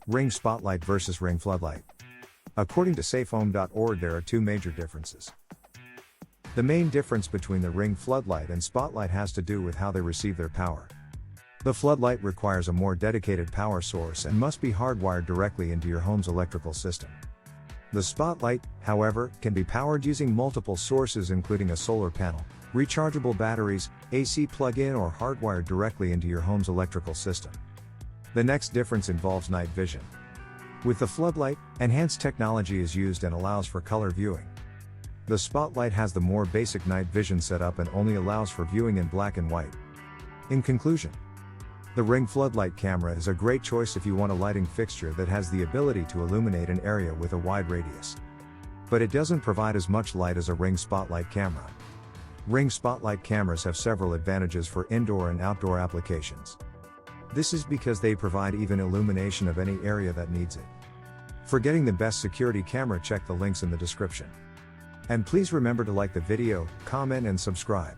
Ring Spotlight versus Ring Floodlight. According to safehome.org, there are two major differences. The main difference between the Ring Floodlight and Spotlight has to do with how they receive their power. The floodlight requires a more dedicated power source and must be hardwired directly into your home's electrical system. The Spotlight, however, can be powered using multiple sources including a solar panel, rechargeable batteries, AC plug-in, or hardwired directly into your home's electrical system. The next difference involves night vision. With the floodlight, enhanced technology is used and allows for color viewing. The Spotlight has the more basic night vision setup and only allows for viewing in black and white. In conclusion, the Ring Floodlight camera is a great choice if you want a lighting fixture that has the ability to illuminate an area with a wide radius. But it doesn't provide as much light as a Ring Spotlight camera. Ring Spotlight cameras have several advantages for indoor and outdoor applications. This is because they provide even illumination of any area that needs it. For getting the best security camera, check the links in the description. And please remember to like the video, comment and subscribe.